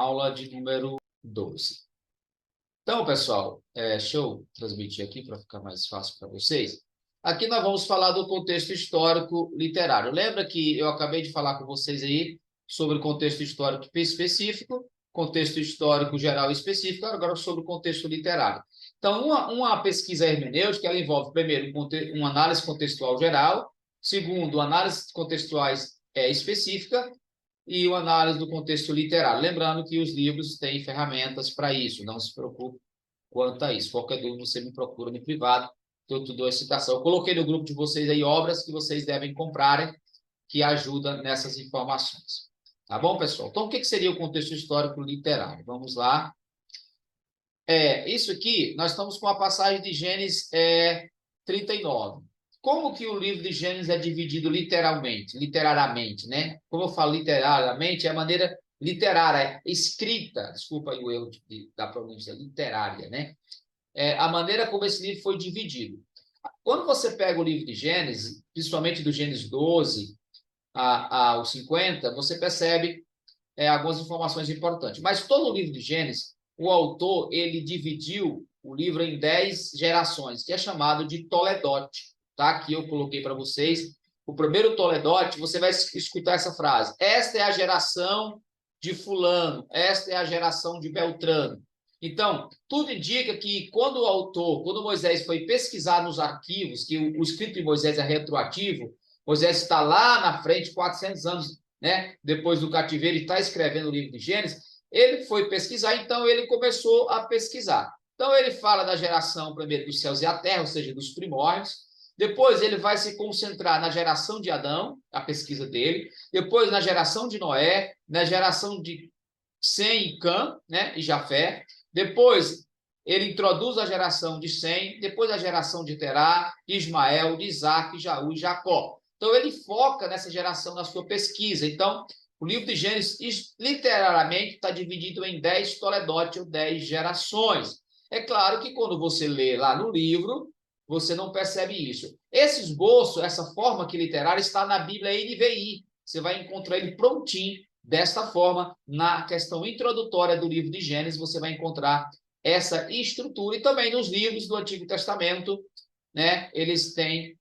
aula de número 12. Então, pessoal, deixa eu transmitir aqui para ficar mais fácil para vocês. Aqui nós vamos falar do contexto histórico literário. Lembra que eu acabei de falar com vocês aí sobre o contexto histórico específico, contexto histórico geral específico, agora sobre o contexto literário. Então, uma pesquisa hermenêutica, ela envolve, primeiro, uma análise contextual geral, segundo, análise contextuais específica, e uma análise do contexto literário. Lembrando que os livros têm ferramentas para isso, não se preocupe quanto a isso. Qualquer dúvida, você me procura no privado, que eu te dou a citação. Eu coloquei no grupo de vocês aí obras que vocês devem comprarem, que ajudam nessas informações. Tá bom, pessoal? Então, o que seria o contexto histórico literário? Vamos lá. Isso aqui, nós estamos com a passagem de Gênesis 39. Como que o livro de Gênesis é dividido literariamente, né? Como eu falo literariamente, é a maneira literária, escrita, desculpa aí o erro da pronúncia, literária, né? A maneira como esse livro foi dividido. Quando você pega o livro de Gênesis, principalmente do Gênesis 12 ao 50, você percebe algumas informações importantes. Mas todo o livro de Gênesis, o autor, ele dividiu o livro em 10 gerações, que é chamado de Toledote. Tá? Aqui eu coloquei para vocês. O primeiro Toledote, você vai escutar essa frase. Esta é a geração de fulano, esta é a geração de Beltrano. Então, tudo indica que quando o autor, quando Moisés foi pesquisar nos arquivos, que o escrito de Moisés é retroativo, Moisés está lá na frente, 400 anos, né, depois do cativeiro, ele está escrevendo o livro de Gênesis, ele foi pesquisar, então ele começou a pesquisar. Então ele fala da geração, primeiro, dos céus e a terra, ou seja, dos primórdios. Depois ele vai se concentrar na geração de Adão, a pesquisa dele. Depois na geração de Noé, na geração de Sem e Cã, né, e Jafé. Depois ele introduz a geração de Sem, depois a geração de Terá, de Ismael, de Isaac, Jaú e Jacó. Então ele foca nessa geração na sua pesquisa. Então, o livro de Gênesis, literariamente, está dividido em 10 toledotes, ou 10 gerações. É claro que quando você lê lá no livro, você não percebe isso. Esse esboço, essa forma aqui literária, está na Bíblia NVI. Você vai encontrar ele prontinho, desta forma, na questão introdutória do livro de Gênesis, você vai encontrar essa estrutura. E também nos livros do Antigo Testamento, né, eles têm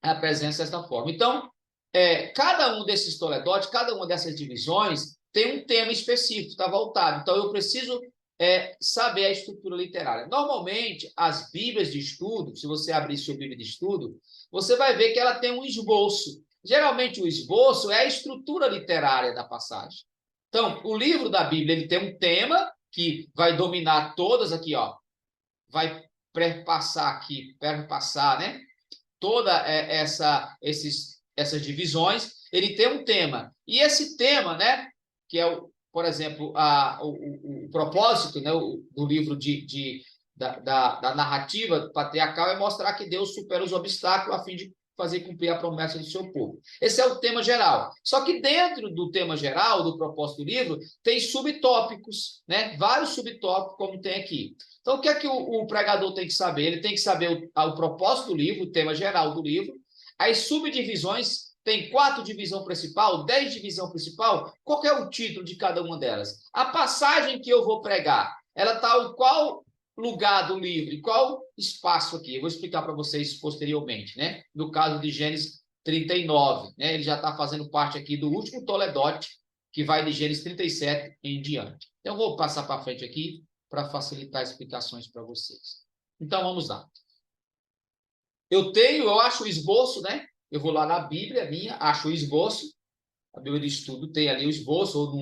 a presença desta forma. Então, cada um desses toledotes, cada uma dessas divisões, tem um tema específico, está voltado. Então, eu preciso saber a estrutura literária. Normalmente, as Bíblias de estudo, se você abrir sua Bíblia de estudo, você vai ver que ela tem um esboço. Geralmente, o esboço é a estrutura literária da passagem. Então, o livro da Bíblia ele tem um tema que vai dominar todas aqui, ó. Vai perpassar aqui, né? Toda essas divisões, ele tem um tema. E esse tema, né, que é, por exemplo, o propósito, né, do livro da narrativa patriarcal é mostrar que Deus supera os obstáculos a fim de fazer cumprir a promessa do seu povo. Esse é o tema geral. Só que dentro do tema geral, do propósito do livro, tem subtópicos, né? Vários subtópicos, como tem aqui. Então, o que é que o pregador tem que saber? Ele tem que saber o propósito do livro, o tema geral do livro, as subdivisões, tem 4 divisões principal, 10 divisões principal, qual é o título de cada uma delas? A passagem que eu vou pregar, ela está em qual lugar do livro, em qual espaço aqui? Eu vou explicar para vocês posteriormente, né? No caso de Gênesis 39, né? Ele já está fazendo parte aqui do último toledote, que vai de Gênesis 37 em diante. Então, eu vou passar para frente aqui, para facilitar explicações para vocês. Então, vamos lá. Eu acho o esboço, né? Eu vou lá na Bíblia minha, acho o esboço. A Bíblia de Estudo tem ali o esboço, ou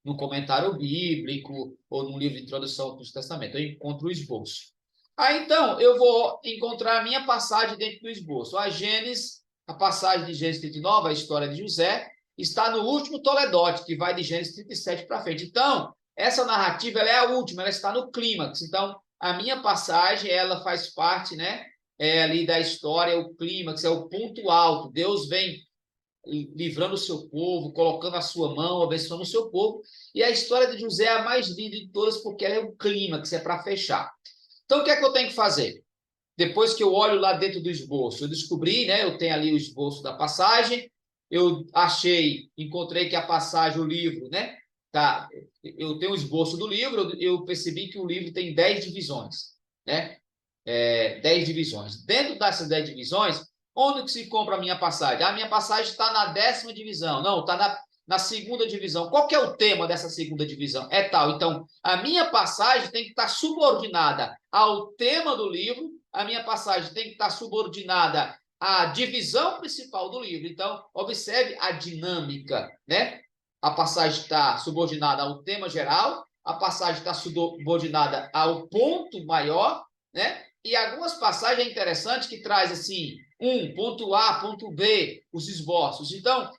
no comentário bíblico, ou no livro de introdução ao Novo Testamento. Eu encontro o esboço. Aí, então, eu vou encontrar a minha passagem dentro do esboço. A passagem de Gênesis 39, a história de José, está no último toledote, que vai de Gênesis 37 para frente. Então, essa narrativa ela é a última, ela está no clímax. Então, a minha passagem, ela faz parte, né, ali da história, o clímax, é o ponto alto. Deus vem livrando o seu povo, colocando a sua mão, abençoando o seu povo. E a história de José é a mais linda de todas, porque ela é o clímax, é para fechar. Então, o que é que eu tenho que fazer? Depois que eu olho lá dentro do esboço, eu descobri, né, eu tenho ali o esboço da passagem, eu encontrei que a passagem, o livro, né, tá, eu tenho um esboço do livro, eu percebi que o livro tem 10 divisões, né? 10 divisões. Dentro dessas 10 divisões, onde que se compra a minha passagem? A minha passagem está na 10ª divisão. Não, está na 2ª divisão. Qual que é o tema dessa 2ª divisão? É tal. Então, a minha passagem tem que estar subordinada ao tema do livro, a minha passagem tem que estar subordinada à divisão principal do livro. Então, observe a dinâmica, né? A passagem está subordinada ao tema geral, a passagem está subordinada ao ponto maior, né? E algumas passagens é interessante que traz assim, ponto A, ponto B, os esboços. Então,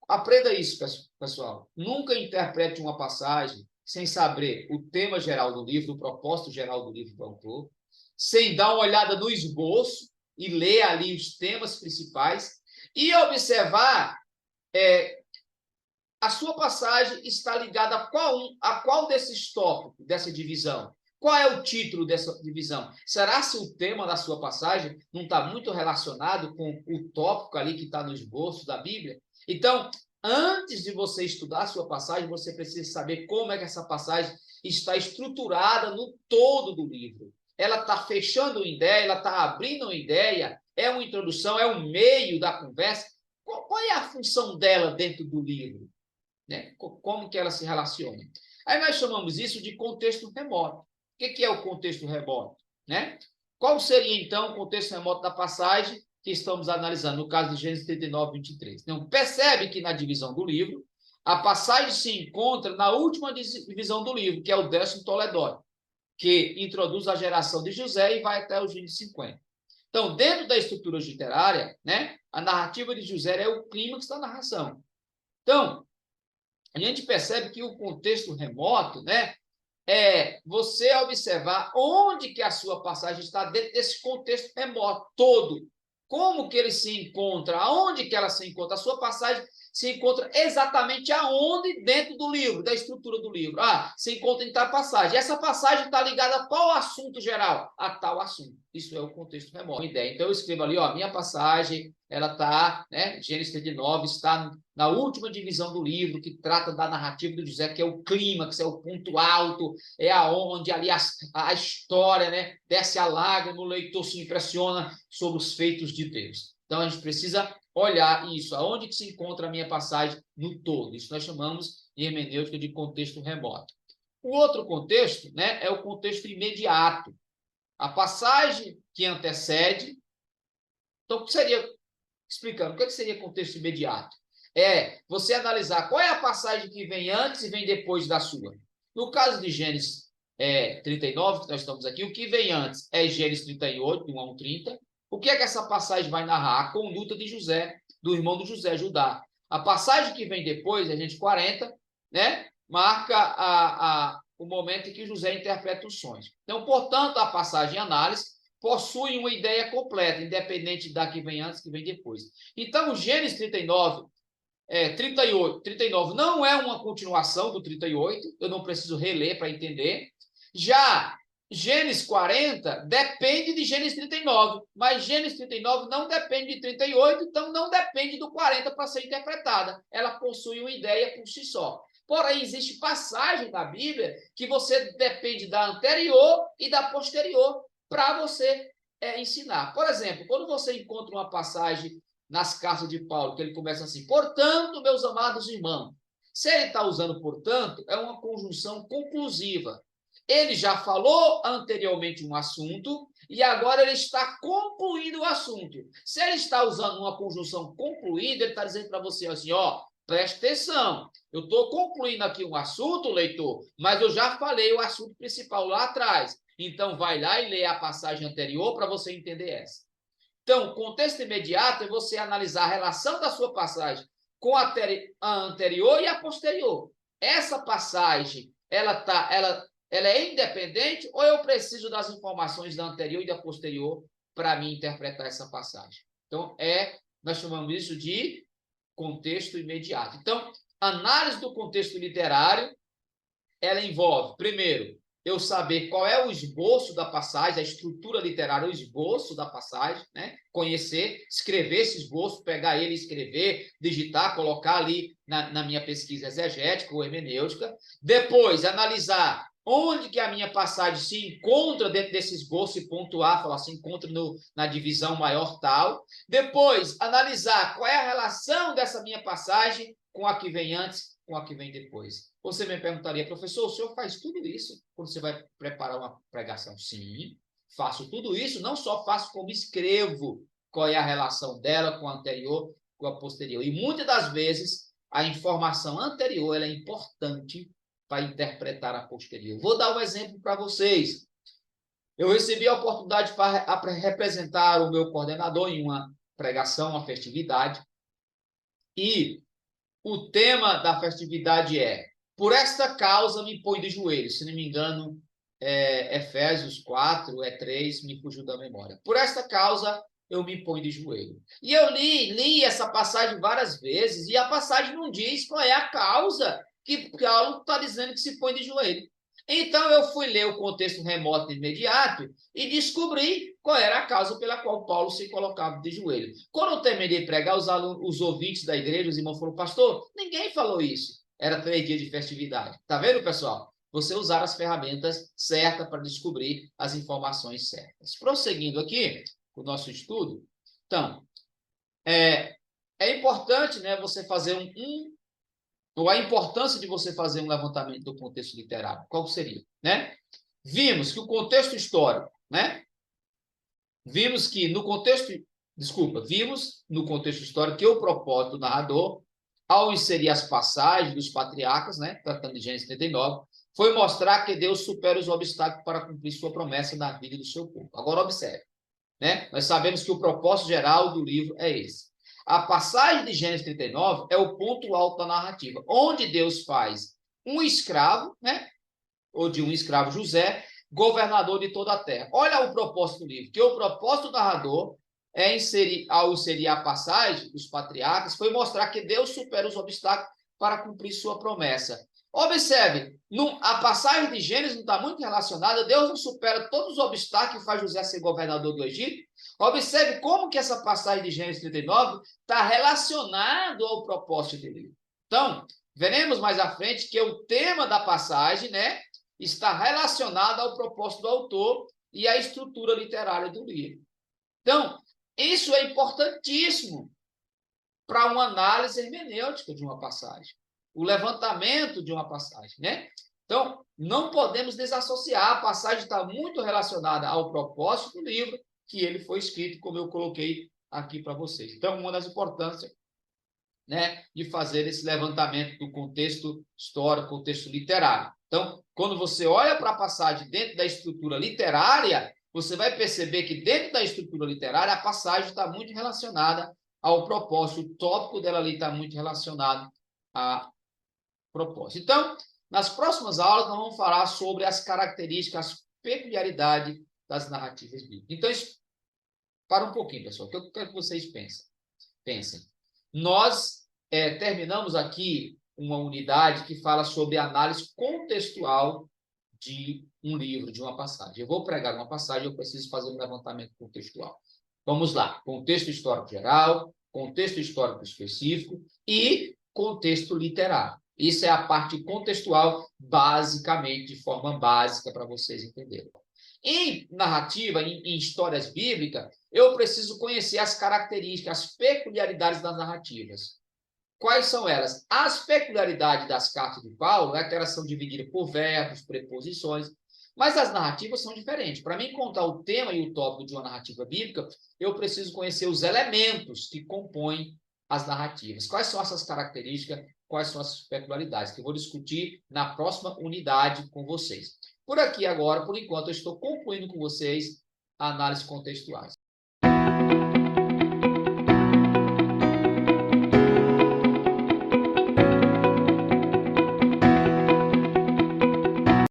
aprenda isso, pessoal. Nunca interprete uma passagem sem saber o tema geral do livro, o propósito geral do livro do autor, sem dar uma olhada no esboço e ler ali os temas principais e observar a sua passagem está ligada a qual desses tópicos, dessa divisão. Qual é o título dessa divisão? Será se o tema da sua passagem não está muito relacionado com o tópico ali que está no esboço da Bíblia? Então, antes de você estudar a sua passagem, você precisa saber como é que essa passagem está estruturada no todo do livro. Ela está fechando uma ideia, ela está abrindo uma ideia, é uma introdução, é um meio da conversa. Qual é a função dela dentro do livro? Né? Como que ela se relaciona? Aí nós chamamos isso de contexto remoto. O que é o contexto remoto? Né? Qual seria, então, o contexto remoto da passagem que estamos analisando, no caso de Gênesis 39, 23? Então, percebe que na divisão do livro, a passagem se encontra na última divisão do livro, que é o 10º Toledó, que introduz a geração de José e vai até o Gênesis 50. Então, dentro da estrutura literária, né, a narrativa de José é o clímax da narração. Então, a gente percebe que o contexto remoto, né, é você observar onde que a sua passagem está dentro desse contexto remoto todo. Como que ele se encontra, aonde que ela se encontra. A sua passagem se encontra exatamente aonde dentro do livro, da estrutura do livro. Se encontra em tal passagem. Essa passagem está ligada a qual assunto geral? A tal assunto. Isso é o contexto remoto. Uma ideia. Então, eu escrevo ali, minha passagem, ela está, né, Gênesis 39, está na última divisão do livro, que trata da narrativa do José, que é o clímax, é o ponto alto, é aonde ali a história, né, desce a lágrima, o leitor se impressiona sobre os feitos de Deus. Então, a gente precisa olhar isso, aonde que se encontra a minha passagem no todo. Isso nós chamamos em hermenêutica de contexto remoto. O outro contexto, né, é o contexto imediato. A passagem que antecede. Então, o que seria, explicando, o que seria contexto imediato? É você analisar qual é a passagem que vem antes e vem depois da sua. No caso de Gênesis 39, que nós estamos aqui, o que vem antes é Gênesis 38, 1 a 30. O que é que essa passagem vai narrar? A conduta de José, do irmão de José, Judá. A passagem que vem depois, a gente 40, né, marca o momento em que José interpreta os sonhos. Então, portanto, a passagem em análise possui uma ideia completa, independente da que vem antes, que vem depois. Então, o Gênesis 39, 39 não é uma continuação do 38, eu não preciso reler para entender. Já Gênesis 40 depende de Gênesis 39, mas Gênesis 39 não depende de 38, então não depende do 40 para ser interpretada. Ela possui uma ideia por si só. Porém, existe passagem da Bíblia que você depende da anterior e da posterior para você ensinar. Por exemplo, quando você encontra uma passagem nas cartas de Paulo, que ele começa assim, portanto, meus amados irmãos, se ele está usando portanto, é uma conjunção conclusiva. Ele já falou anteriormente um assunto e agora ele está concluindo o assunto. Se ele está usando uma conjunção concluída, ele está dizendo para você assim, preste atenção, eu estou concluindo aqui um assunto, leitor, mas eu já falei o assunto principal lá atrás. Então, vai lá e lê a passagem anterior para você entender essa. Então, o contexto imediato é você analisar a relação da sua passagem com a anterior e a posterior. Essa passagem, ela é independente ou eu preciso das informações da anterior e da posterior para mim interpretar essa passagem? Então, nós chamamos isso de contexto imediato. Então, análise do contexto literário, ela envolve, primeiro, eu saber qual é o esboço da passagem, a estrutura literária, o esboço da passagem, né? Conhecer, escrever esse esboço, pegar ele, escrever, digitar, colocar ali na minha pesquisa exegética ou hermenêutica. Depois, analisar onde que a minha passagem se encontra dentro desse esboço e pontuar, falar, se encontra na divisão maior tal. Depois, analisar qual é a relação dessa minha passagem com a que vem antes, com a que vem depois. Você me perguntaria, professor, o senhor faz tudo isso quando você vai preparar uma pregação? Sim, faço tudo isso, não só faço como escrevo qual é a relação dela com a anterior, com a posterior. E muitas das vezes a informação anterior ela é importante para interpretar a posterior. Vou dar um exemplo para vocês. Eu recebi a oportunidade para representar o meu coordenador em uma pregação, uma festividade, e o tema da festividade é: por esta causa me põe de joelhos. Se não me engano, Efésios 4, 3, me fugiu da memória. Por esta causa eu me ponho de joelho. E eu li essa passagem várias vezes, e a passagem não diz qual é a causa que Paulo está dizendo que se põe de joelho. Então eu fui ler o contexto remoto imediato e descobri qual era a causa pela qual Paulo se colocava de joelho. Quando eu terminei de pregar, os ouvintes da igreja, os irmãos falaram: pastor, ninguém falou isso. Era 3 dias de festividade. Tá vendo, pessoal? Você usar as ferramentas certas para descobrir as informações certas. Prosseguindo aqui o nosso estudo, então, é importante, né, você fazer ou a importância de você fazer um levantamento do contexto literário. Qual seria, né? Vimos que o contexto histórico, né? Vimos no contexto histórico que o propósito do narrador, ao inserir as passagens dos patriarcas, né, tratando de Gênesis 39, foi mostrar que Deus supera os obstáculos para cumprir sua promessa na vida do seu povo. Agora observe, né? Nós sabemos que o propósito geral do livro é esse. A passagem de Gênesis 39 é o ponto alto da narrativa, onde Deus faz um escravo, né? Ou de um escravo José, governador de toda a terra. Olha o propósito do livro, que o propósito do narrador ao inserir a passagem dos patriarcas, foi mostrar que Deus supera os obstáculos para cumprir sua promessa. Observe, a passagem de Gênesis não está muito relacionada, Deus não supera todos os obstáculos e faz José ser governador do Egito. Observe como que essa passagem de Gênesis 39 está relacionado ao propósito do livro. Então, veremos mais à frente que o tema da passagem, né, está relacionado ao propósito do autor e à estrutura literária do livro. Então, isso é importantíssimo para uma análise hermenêutica de uma passagem, o levantamento de uma passagem, né? Então, não podemos desassociar, a passagem está muito relacionada ao propósito do livro que ele foi escrito, como eu coloquei aqui para vocês. Então, uma das importâncias, né, de fazer esse levantamento do contexto histórico, contexto literário. Então, quando você olha para a passagem dentro da estrutura literária, você vai perceber que dentro da estrutura literária a passagem está muito relacionada ao propósito, o tópico dela ali está muito relacionado a propósito. Então, nas próximas aulas, nós vamos falar sobre as características, as peculiaridades das narrativas bíblicas. Então, para um pouquinho, pessoal, o que eu quero que vocês pensem. Nós terminamos aqui uma unidade que fala sobre análise contextual de um livro, de uma passagem. Eu vou pregar uma passagem, eu preciso fazer um levantamento contextual. Vamos lá. Contexto histórico geral, contexto histórico específico e contexto literário. Isso é a parte contextual, basicamente, de forma básica, para vocês entenderem. Em narrativa, em histórias bíblicas, eu preciso conhecer as características, as peculiaridades das narrativas. Quais são elas? As peculiaridades das cartas de Paulo é que elas são divididas por verbos, preposições, mas as narrativas são diferentes. Para mim contar o tema e o tópico de uma narrativa bíblica, eu preciso conhecer os elementos que compõem as narrativas. Quais são essas características? Quais são as peculiaridades? Que eu vou discutir na próxima unidade com vocês. Por aqui agora, por enquanto, eu estou concluindo com vocês a análise contextuais.